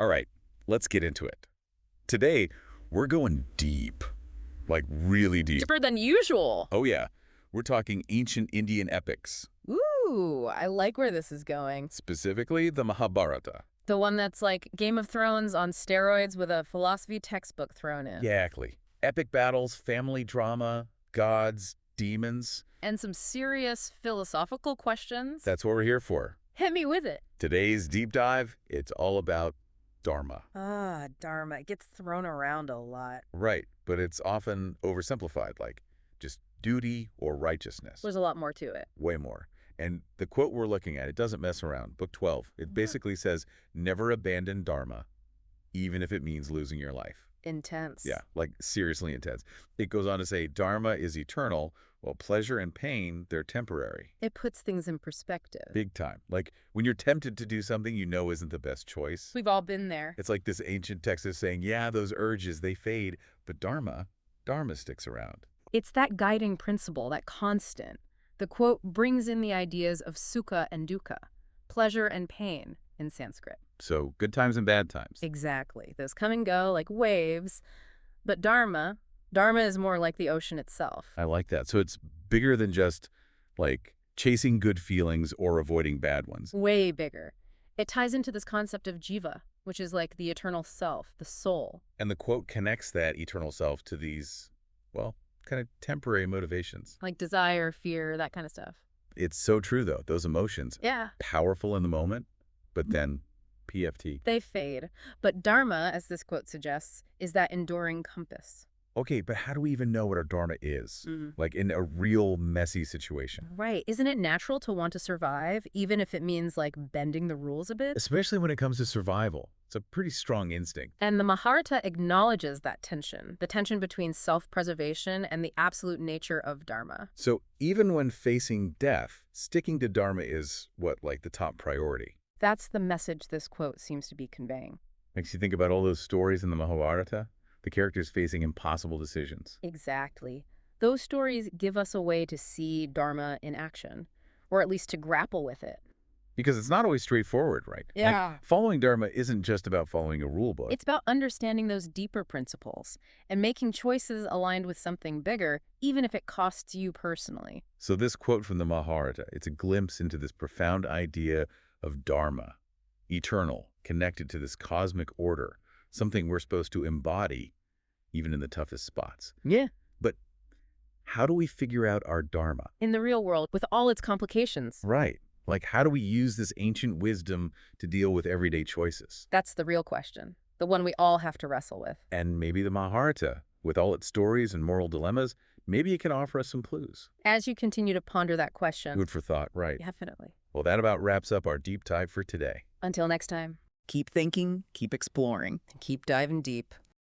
All right, let's get into it. Today, we're going deep, like really deep. Deeper than usual. Oh yeah, we're talking ancient Indian epics, Ooh, I like where this is going. specifically the Mahābhārata. The one that's like Game of Thrones on steroids with a philosophy textbook thrown in. Exactly. Epic battles, family drama, gods, demons. And some serious philosophical questions. That's what we're here for. Hit me with it. Today's deep dive, it's all about Dharma. Ah, Dharma. It gets thrown around a lot. Right, but it's often oversimplified, like just duty or righteousness. There's a lot more to it. Way more. And the quote we're looking at, it doesn't mess around. Book 12, it basically says, never abandon Dharma, even if it means losing your life. Intense. Yeah, like seriously intense. It goes on to say, Dharma is eternal, while pleasure and pain, they're temporary. It puts things in perspective. Big time. Like when you're tempted to do something you know isn't the best choice. We've all been there. It's like this ancient text is saying, yeah, those urges, they fade, but Dharma sticks around. It's that guiding principle, that constant. The quote brings in the ideas of sukha and dukkha, pleasure and pain in Sanskrit. So good times and bad times. Exactly. Those come and go like waves. But Dharma is more like the ocean itself. I like that. So it's bigger than just like chasing good feelings or avoiding bad ones. Way bigger. It ties into this concept of jiva, which is like the eternal self, the soul. And the quote connects that eternal self to these, well, kind of temporary motivations. Like desire, fear, that kind of stuff. It's so true, though. Those emotions, Yeah. powerful in the moment, but then PFT. They fade. But Dharma, as this quote suggests, is that enduring compass. Okay, but how do we even know what our Dharma is? Mhm. Like in a real messy situation? Right. Isn't it natural to want to survive, even if it means like bending the rules a bit? Especially when it comes to survival. It's a pretty strong instinct. And the Mahārata acknowledges that tension, the tension between self-preservation and the absolute nature of Dharma. So even when facing death, sticking to Dharma is what, like the top priority? That's the message this quote seems to be conveying. Makes you think about all those stories in the Mahābhārata, the characters facing impossible decisions. Exactly. Those stories give us a way to see Dharma in action, or at least to grapple with it. Because it's not always straightforward, right? Yeah. Like, following Dharma isn't just about following a rule book. It's about understanding those deeper principles and making choices aligned with something bigger, even if it costs you personally. So this quote from the Mahārata, it's a glimpse into this profound idea of Dharma, eternal, connected to this cosmic order, something we're supposed to embody even in the toughest spots. Yeah. But how do we figure out our Dharma? In the real world, with all its complications. Right. Like, how do we use this ancient wisdom to deal with everyday choices? That's the real question, the one we all have to wrestle with. And maybe the Mahārata, with all its stories and moral dilemmas, maybe it can offer us some clues. As you continue to ponder that question. Food for thought, right. Definitely. Well, that about wraps up our deep dive for today. Until next time. Keep thinking, keep exploring. Keep diving deep.